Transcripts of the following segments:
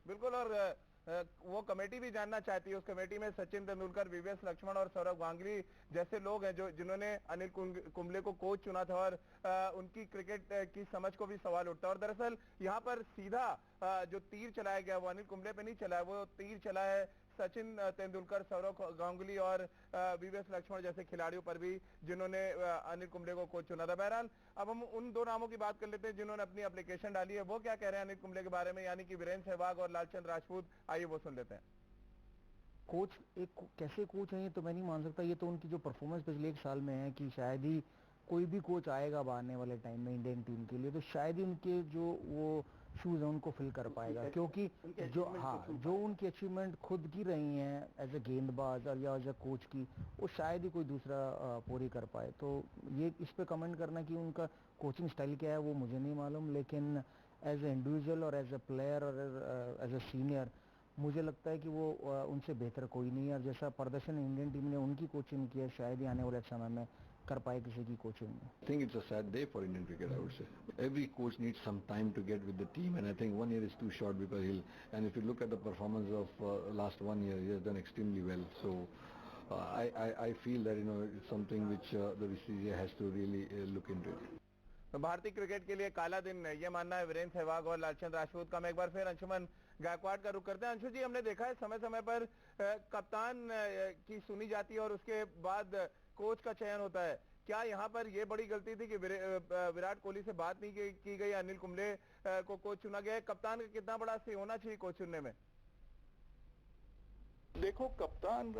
बिल्कुल। और वो कमेटी भी जानना चाहती है, उस कमेटी में सचिन तेंदुलकर, वीवीएस लक्ष्मण और सौरव गांगुली जैसे लोग हैं जो जिन्होंने अनिल कुंबले को कोच चुना था, और उनकी क्रिकेट की समझ को भी सवाल उठता है। और दरअसल यहाँ पर सीधा जो तीर चलाया गया वो अनिल कुंबले पे नहीं चला है, वो तीर चला है सचिन तेंदुलकर, सौरव गांगुली और वीवीएस लक्ष्मण जैसे खिलाड़ियों पर भी, जिन्होंने अनिल कुंबले को कोच चुना था। बहरहाल अब हम उन दो नामों की बात कर लेते हैं जिन्होंने अपनी एप्लीकेशन डाली है। वो क्या कह रहे हैं अनिल कुंबले के बारे में, यानी कि वीरेंद्र सहवाग और लालचंद राजपूत। आइए वो सुन लेते हैं। कोच एक कैसे कोच हैं ये तो मैं नहीं मान सकता। ये तो उनकी जो परफॉर्मेंस पिछले एक साल में है कि शायद ही कोई भी कोच आएगा अब आने वाले टाइम में इंडियन टीम के लिए, तो शायद ही उनके जो वो शूज हैं उनको फिल कर पाएगा, क्योंकि जो उनकी अचीवमेंट खुद की रही हैं एज ए गेंदबाज और या एज ए कोच की, वो शायद ही कोई दूसरा पूरी कर पाए। तो ये इस पे कमेंट करना कि उनका कोचिंग स्टाइल क्या है वो मुझे नहीं मालूम, लेकिन एज ए इंडिविजुअल और एज ए प्लेयर और एज ए सीनियर मुझे लगता है कि वो उनसे बेहतर कोई नहीं है। और जैसा प्रदर्शन इंडियन टीम ने उनकी कोचिंग किया, शायद ही आने वाले समय में कर पाए किसी की कोचिंग में। I think it's a sad day for Indian cricket, I would say. Every coach needs some time to get with the team, and I think 1 year is too short because and if you look at the performance of last 1 year, he has done extremely well. So I feel that it's something which the BCCI has to really look into it. तो भारतीय cricket के लिए काला दिन, ये मानना है वीरेंद्र सहवाग और लालचंद राजपूत का। मैं एक बार फिर अंशुमन गायकवाड़ का रुख करते हैं। अंशु जी, हमने देखा है समय समय पर कप्तान की सुनी जाती है और उसके बाद कोच का चयन होता है। क्या यहाँ पर यह बड़ी गलती थी कि विराट कोहली से बात नहीं की गई, अनिल कुंबले को कोच चुना गया? कप्तान का कितना बड़ा से होना चाहिए कोच चुनने में? देखो, कप्तान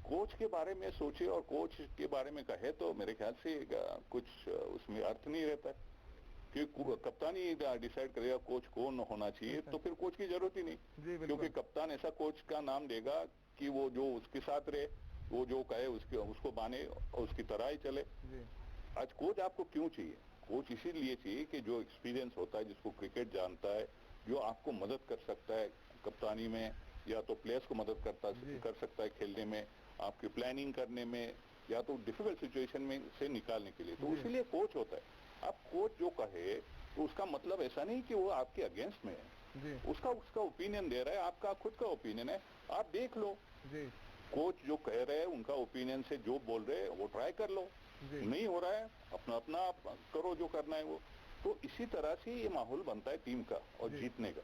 कोच के बारे में सोचे और कोच के बारे में कहे तो मेरे ख्याल से कुछ उसमें अर्थ नहीं रहता, क्योंकि कप्तान ही डिसाइड करेगा कोच कौन होना चाहिए, तो फिर कोच की जरूरत ही नहीं, क्योंकि कप्तान ऐसा कोच का नाम देगा कि वो जो उसके साथ रहे, वो जो कहे उसको माने और उसकी तरह ही चले। आज कोच आपको क्यों चाहिए? कोच इसीलिए चाहिए कि जो एक्सपीरियंस होता है, जिसको क्रिकेट जानता है, जो आपको मदद कर सकता है कप्तानी में, या तो प्लेयर्स को मदद कर सकता है खेलने में, आपकी प्लानिंग करने में, या तो डिफिकल्ट सिचुएशन में से निकालने के लिए। तो इसीलिए कोच होता है। अब कोच जो कहे तो उसका मतलब ऐसा नहीं कि वो आपके अगेंस्ट में है, उसका ओपिनियन दे रहा है, आपका खुद का ओपिनियन है, आप देख लो। कोच जो कह रहे हैं उनका ओपिनियन से जो बोल रहे हैं वो ट्राई कर लो, नहीं हो रहा है अपना आप करो जो करना है वो। तो इसी तरह से ये माहौल बनता है टीम का और जीतने का,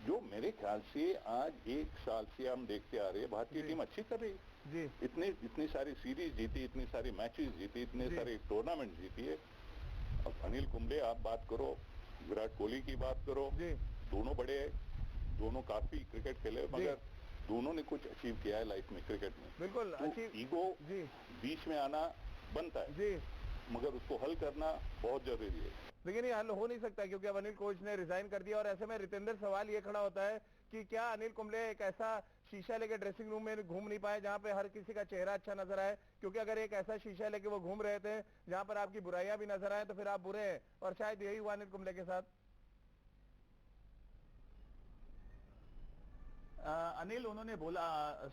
जो मेरे ख्याल से आज 1 साल से हम देखते आ रहे हैं भारतीय टीम अच्छी कर रही है। इतनी सारी सीरीज जीती, इतनी सारी मैचेस जीती, इतने सारे टूर्नामेंट जीती है। अब अनिल कुंबले आप बात करो, विराट कोहली की बात करो, दोनों बड़े हैं, दोनों काफी क्रिकेट खेले, मगर दोनों ने कुछ अचीव किया है लाइफ में, क्रिकेट में। बिल्कुल। तो ईगो बीच में आना बनता है, मगर उसको हल करना बहुत जरूरी है। लेकिन ये हल हो नहीं सकता, क्योंकि अब अनिल कोच ने रिजाइन कर दिया। और ऐसे में रितेंद्र, सवाल ये खड़ा होता है कि क्या अनिल कुंबले एक ऐसा शीशा लेके ड्रेसिंग रूम में घूम नहीं पाए जहां पे हर किसी का चेहरा अच्छा नजर आए? क्योंकि अगर एक ऐसा शीशा लेके वो घूम रहे थे जहां पर आपकी बुराइयां भी नजर आए, तो फिर आप बुरे हैं। और शायद यही हुआ अनिल कुंबले के साथ। अनिल उन्होंने बोला,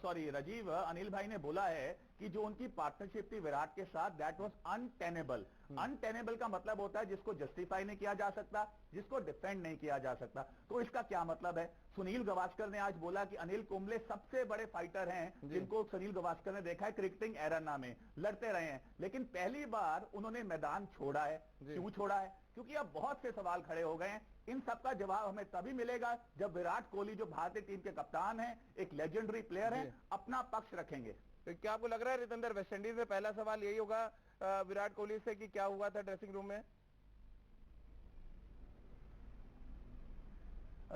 सॉरी राजीव, अनिल भाई ने बोला है कि जो उनकी पार्टनरशिप थी विराट के साथ, दैट वाज अनटेनेबल। अनटेनेबल का मतलब होता है जिसको जस्टिफाई नहीं किया जा सकता, जिसको डिफेंड नहीं किया जा सकता। तो इसका क्या मतलब है? सुनील गावस्कर ने आज बोला कि अनिल कुंबले सबसे बड़े फाइटर हैं जिनको सुनील गावस्कर ने देखा है क्रिकेटिंग एरेना में, लड़ते रहे हैं, लेकिन पहली बार उन्होंने मैदान छोड़ा है। क्यों छोड़ा है? क्योंकि अब बहुत से सवाल खड़े हो गए हैं। इन सब का जवाब हमें तभी मिलेगा जब विराट कोहली, जो भारतीय टीम के कप्तान हैं, एक लेजेंडरी प्लेयर हैं, अपना पक्ष रखेंगे। तो क्या आपको लग रहा है रितेंद्र, वेस्टइंडीज में पहला सवाल यही होगा विराट कोहली से कि क्या हुआ था ड्रेसिंग रूम में?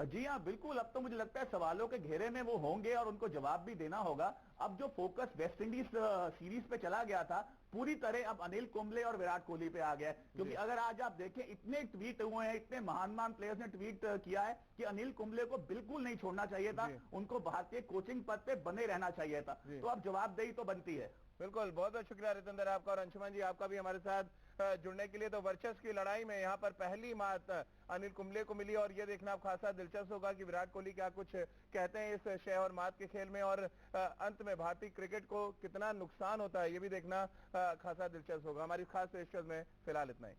जी हाँ, बिल्कुल। अब तो मुझे लगता है सवालों के घेरे में वो होंगे और उनको जवाब भी देना होगा। अब जो फोकस वेस्ट इंडीज सीरीज पे चला गया था, पूरी तरह अब अनिल कुंबले और विराट कोहली पे आ गया है। क्योंकि अगर आज आप देखें, इतने ट्वीट हुए हैं, इतने महान प्लेयर्स ने ट्वीट किया है कि अनिल कुंबले को बिल्कुल नहीं छोड़ना चाहिए था, उनको भारतीय कोचिंग पद पे बने रहना चाहिए था। तो अब जवाबदेही तो बनती है। बिल्कुल। बहुत बहुत शुक्रिया रितेंद्र आपका, और अंशुमन जी आपका भी हमारे साथ जुड़ने के लिए। तो वर्चस्व की लड़ाई में यहाँ पर पहली मात अनिल कुंबले को मिली, और ये देखना अब खासा दिलचस्प होगा कि विराट कोहली क्या कुछ कहते हैं इस शह और मात के खेल में, और अंत में भारतीय क्रिकेट को कितना नुकसान होता है ये भी देखना खासा दिलचस्प होगा। हमारी खास पेशकश में फिलहाल इतना ही।